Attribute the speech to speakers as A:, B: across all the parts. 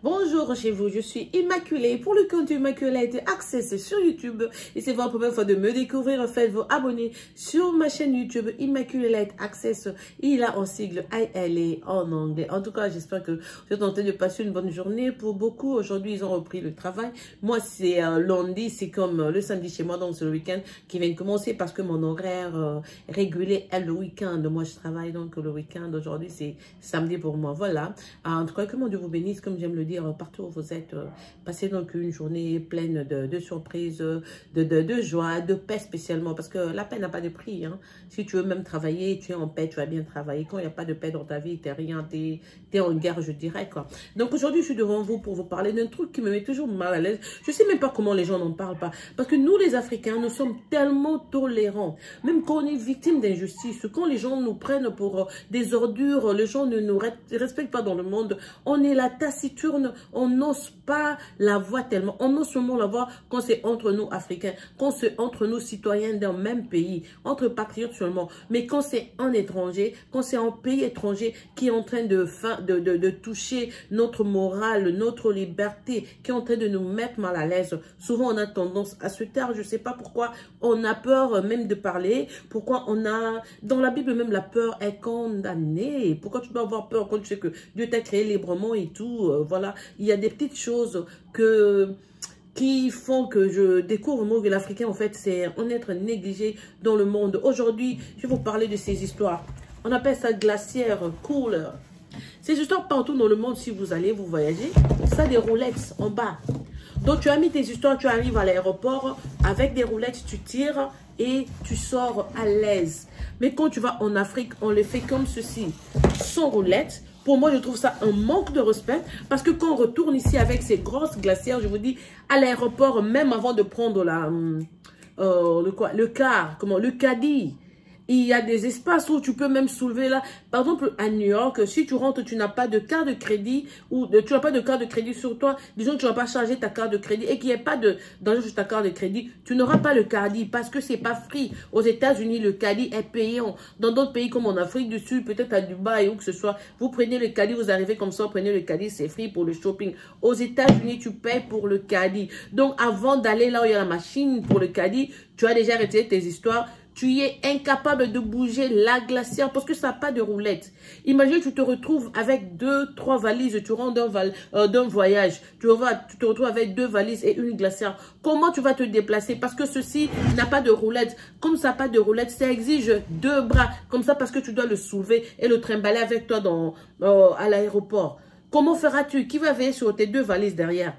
A: Bonjour chez vous, je suis Immaculée pour le compte Immaculate Access sur YouTube. Et c'est votre première fois de me découvrir, faites-vous abonner sur ma chaîne YouTube Immaculate Access. Il a en sigle ILA en anglais. En tout cas, j'espère que vous êtes en train de passer une bonne journée. Pour beaucoup, aujourd'hui, ils ont repris le travail. Moi, c'est lundi, c'est comme le samedi chez moi, donc c'est le week-end qui vient de commencer parce que mon horaire régulier est le week-end. Moi, je travaille donc le week-end. Aujourd'hui, c'est samedi pour moi. Voilà. En tout cas, que mon Dieu vous bénisse, comme j'aime le dire. Partout où vous êtes, passez donc une journée pleine de surprises, de joie, de paix spécialement, parce que la paix n'a pas de prix. Hein. Si tu veux même travailler, tu es en paix, tu vas bien travailler. Quand il n'y a pas de paix dans ta vie, tu n'es rien, tu es en guerre, je dirais. Quoi. Donc aujourd'hui, je suis devant vous pour vous parler d'un truc qui me met toujours mal à l'aise. Je ne sais même pas comment les gens n'en parlent pas, parce que nous, les Africains, nous sommes tellement tolérants. Même quand on est victime d'injustice, quand les gens nous prennent pour des ordures, les gens ne nous respectent pas dans le monde, on est la taciturne. On n'ose pas la voir tellement. On ose seulement la voir quand c'est entre nous Africains, quand c'est entre nous citoyens d'un même pays, entre patriotes seulement. Mais quand c'est en étranger, quand c'est en pays étranger qui est en train de toucher notre morale, notre liberté, qui est en train de nous mettre mal à l'aise, souvent on a tendance à se taire. Je ne sais pas pourquoi on a peur même de parler. Pourquoi on a... Dans la Bible même, la peur est condamnée. Pourquoi tu dois avoir peur quand tu sais que Dieu t'a créé librement et tout, voilà. Il y a des petites choses qui font que je découvre moi que l'Africain, en fait, c'est en être négligé dans le monde. Aujourd'hui, je vais vous parler de ces histoires. On appelle ça glaciaire, cooler. Ces histoires partout dans le monde, si vous allez, vous voyagez, ça a des Rolex en bas. Donc, tu as mis tes histoires, tu arrives à l'aéroport avec des roulettes, tu tires et tu sors à l'aise. Mais quand tu vas en Afrique, on le fait comme ceci, sans roulettes. Pour moi, je trouve ça un manque de respect parce que quand on retourne ici avec ces grosses glacières, je vous dis, à l'aéroport, même avant de prendre le caddie, il y a des espaces où tu peux même soulever là. Par exemple, à New York, si tu rentres, tu n'as pas de carte de crédit ou tu n'as pas de carte de crédit sur toi. Disons que tu n'as pas chargé ta carte de crédit et qu'il n'y ait pas de danger sur ta carte de crédit. Tu n'auras pas le caddie parce que c'est pas free. Aux États-Unis, le caddie est payant. Dans d'autres pays comme en Afrique du Sud, peut-être à Dubaï ou que ce soit, vous prenez le caddie, vous arrivez comme ça, vous prenez le caddie, c'est free pour le shopping. Aux États-Unis, tu payes pour le caddie. Donc, avant d'aller là où il y a la machine pour le caddie, tu as déjà retiré tes histoires. Tu es incapable de bouger la glacière parce que ça n'a pas de roulette. Imagine, tu te retrouves avec 2-3 valises, tu rentres d'un voyage. Tu te retrouves avec 2 valises et une glacière. Comment tu vas te déplacer? Parce que ceci n'a pas de roulette. Comme ça n'a pas de roulette, ça exige 2 bras. Comme ça, parce que tu dois le soulever et le trimballer avec toi à l'aéroport. Comment feras-tu? Qui va veiller sur tes 2 valises derrière?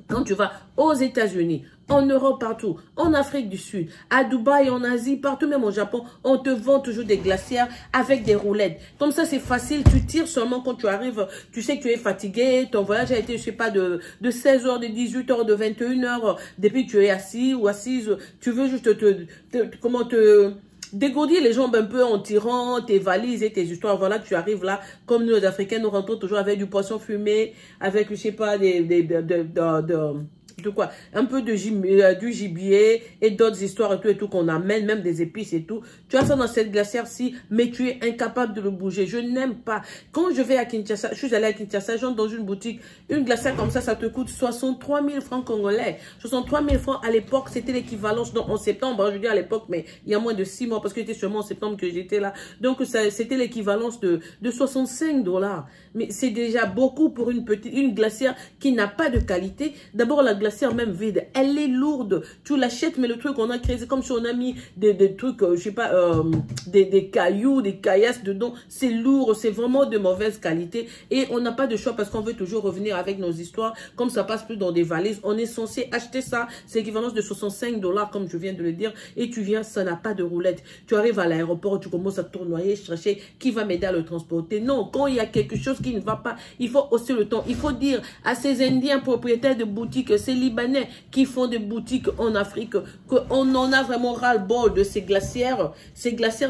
A: Quand tu vas aux États-Unis, en Europe, partout, en Afrique du Sud, à Dubaï, en Asie, partout, même au Japon, on te vend toujours des glacières avec des roulettes. Comme ça, c'est facile. Tu tires seulement quand tu arrives. Tu sais que tu es fatigué. Ton voyage a été, je sais pas, de 16 heures, de 18 heures, de 21 heures. Depuis que tu es assis ou assise, tu veux juste te dégourdir les jambes un peu en tirant tes valises et tes histoires. Voilà, tu arrives là. Comme nous, les Africains, nous rentrons toujours avec du poisson fumé, avec, je sais pas, un peu du gibier et d'autres histoires et tout qu'on amène, même des épices et tout. Tu as ça dans cette glacière-ci, mais tu es incapable de le bouger. Je n'aime pas. Quand je vais à Kinshasa, je suis allée à Kinshasa, j'entre dans une boutique, une glacière comme ça te coûte 63 000 francs congolais. 63 000 francs à l'époque, c'était l'équivalence, en septembre, hein, je dis à l'époque, mais il y a moins de 6 mois, parce que c'était seulement en septembre que j'étais là. Donc, c'était l'équivalence de 65 $. Mais c'est déjà beaucoup pour une glacière qui n'a pas de qualité. D'abord, la glacière même vide, elle est lourde. Tu l'achètes, mais le truc on a créé, c'est comme si on a mis des trucs, je sais pas, des cailloux, des caillasses dedans. C'est lourd, c'est vraiment de mauvaise qualité. Et on n'a pas de choix parce qu'on veut toujours revenir avec nos histoires. Comme ça passe plus dans des valises, on est censé acheter ça. C'est l'équivalence de 65 $, comme je viens de le dire. Et tu viens, ça n'a pas de roulette. Tu arrives à l'aéroport, tu commences à tournoyer, chercher qui va m'aider à le transporter. Non, quand il y a quelque chose qui ne va pas, il faut hausser le ton. Il faut dire à ces Indiens propriétaires de boutiques, ces Libanais qui font des boutiques en Afrique, qu'on en a vraiment ras-le-bol de ces glacières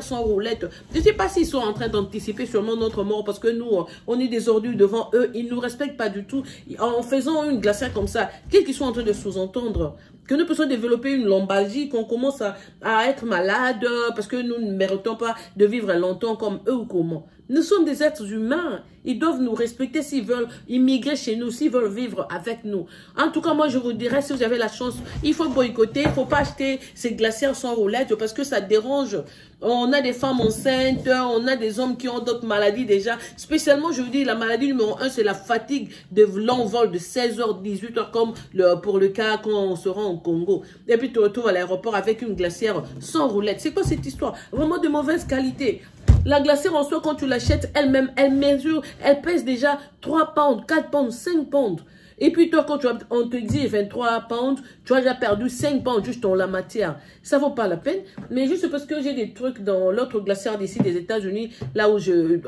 A: sans roulettes. Je ne sais pas s'ils sont en train d'anticiper sûrement notre mort parce que nous, on est des ordures devant eux. Ils ne nous respectent pas du tout. En faisant une glacière comme ça, qu'est-ce qu'ils sont en train de sous-entendre? Que nous puissions développer une lombalgie, qu'on commence à être malade parce que nous ne méritons pas de vivre longtemps comme eux ou comment? Nous sommes des êtres humains. Ils doivent nous respecter s'ils veulent immigrer chez nous, s'ils veulent vivre avec nous. En tout cas, moi, je vous dirais, si vous avez la chance, il faut boycotter. Il ne faut pas acheter ces glacières sans roulette parce que ça dérange. On a des femmes enceintes, on a des hommes qui ont d'autres maladies déjà. Spécialement, je vous dis, la maladie numéro 1, c'est la fatigue de l'envol de 16h, 18h, comme pour le cas quand on se rend au Congo. Et puis, tu te retrouves à l'aéroport avec une glacière sans roulette. C'est quoi cette histoire? Vraiment de mauvaise qualité. La glacière en soi, quand tu l'achètes elle-même, elle mesure, elle pèse déjà 3 pounds, 4 pounds, 5 pounds. Et puis toi, quand on te dit 23 pounds, tu as déjà perdu 5 pounds juste dans la matière. Ça vaut pas la peine. Mais juste parce que j'ai des trucs dans l'autre glacière d'ici des États-Unis, là où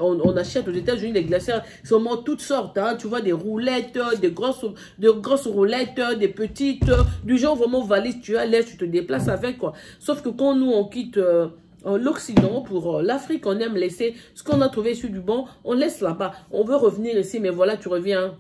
A: on achète aux États-Unis des glacières, c'est vraiment toutes sortes. Hein. Tu vois des roulettes, des grosses roulettes, des petites, du genre vraiment valise, tu as l'aise, tu te déplaces avec quoi. Sauf que quand nous, on quitte... l'Occident, pour l'Afrique, on aime laisser ce qu'on a trouvé sur du bon, on laisse là-bas. On veut revenir ici, mais voilà, tu reviens.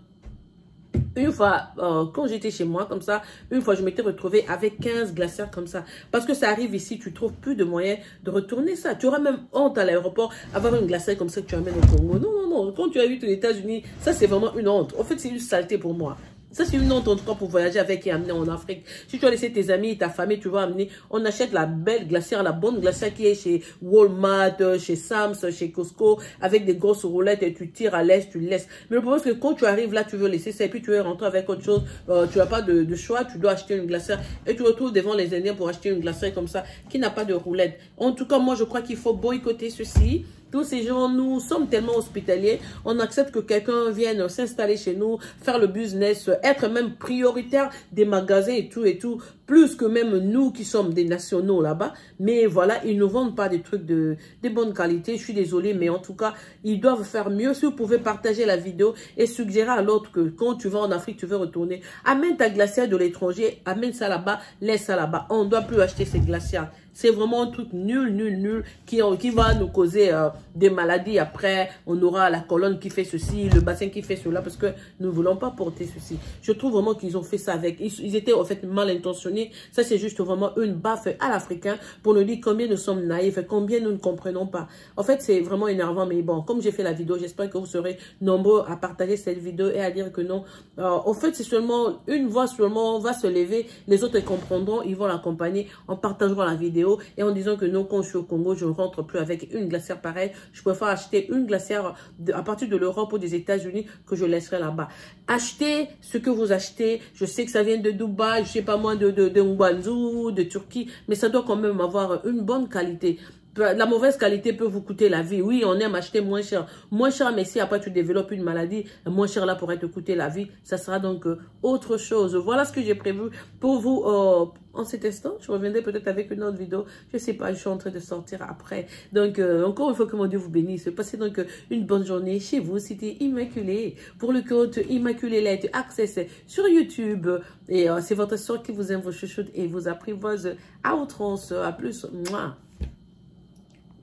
A: Une fois, quand j'étais chez moi, comme ça, une fois, je m'étais retrouvée avec 15 glacières comme ça. Parce que ça arrive ici, tu trouves plus de moyens de retourner ça. Tu auras même honte à l'aéroport, avoir une glacière comme ça que tu amènes au Congo. Non, non, non. Quand tu as eu aux États-Unis, ça, c'est vraiment une honte. En fait, c'est une saleté pour moi. Ça, c'est une honte en tout cas pour voyager avec et amener en Afrique. Si tu as laissé tes amis et ta famille, tu vas amener. On achète la belle glacière, la bonne glacière qui est chez Walmart, chez Sam's, chez Costco, avec des grosses roulettes et tu tires à l'aise, tu laisses. Mais le problème, c'est que quand tu arrives là, tu veux laisser ça et puis tu veux rentrer avec autre chose. Tu n'as pas de choix, tu dois acheter une glacière et tu te retrouves devant les Indiens pour acheter une glacière comme ça qui n'a pas de roulette. En tout cas, moi, je crois qu'il faut boycotter ceci. Tous ces gens, nous sommes tellement hospitaliers, on accepte que quelqu'un vienne s'installer chez nous, faire le business, être même prioritaire des magasins et tout, plus que même nous qui sommes des nationaux là-bas. Mais voilà, ils ne vendent pas des trucs de bonne qualité, je suis désolée, mais en tout cas, ils doivent faire mieux. Si vous pouvez partager la vidéo et suggérer à l'autre que quand tu vas en Afrique, tu veux retourner, amène ta glacière de l'étranger, amène ça là-bas, laisse ça là-bas. On ne doit plus acheter ces glacières. C'est vraiment un truc nul qui va nous causer des maladies. Après, on aura la colonne qui fait ceci, le bassin qui fait cela, parce que nous ne voulons pas porter ceci. Je trouve vraiment qu'ils ont fait ça avec... Ils étaient en fait mal intentionnés. Ça, c'est juste vraiment une baffe à l'Africain pour nous dire combien nous sommes naïfs, combien nous ne comprenons pas. En fait, c'est vraiment énervant, mais bon, comme j'ai fait la vidéo, j'espère que vous serez nombreux à partager cette vidéo et à dire que non. En fait, c'est seulement une voix seulement va se lever, les autres comprendront, ils vont l'accompagner en partageant la vidéo et en disant que non, quand je suis au Congo, je ne rentre plus avec une glacière pareille. Je préfère acheter une glacière à partir de l'Europe ou des États-Unis que je laisserai là-bas. Achetez ce que vous achetez. Je sais que ça vient de Dubaï, je sais pas moi, de Ngwanzou, de Turquie, mais ça doit quand même avoir une bonne qualité. La mauvaise qualité peut vous coûter la vie. Oui, on aime acheter moins cher. Moins cher, mais si après tu développes une maladie, moins cher là pourrait te coûter la vie. Ça sera donc autre chose. Voilà ce que j'ai prévu pour vous en cet instant. Je reviendrai peut-être avec une autre vidéo. Je sais pas, je suis en train de sortir après. Donc, encore une fois, que mon Dieu vous bénisse. Passez donc une bonne journée chez vous. C'était Immaculée pour le compte Immaculée Light Access sur YouTube. Et c'est votre soeur qui vous aime, vos chouchoutes et vous apprivoise à outrance. À plus. Mouah.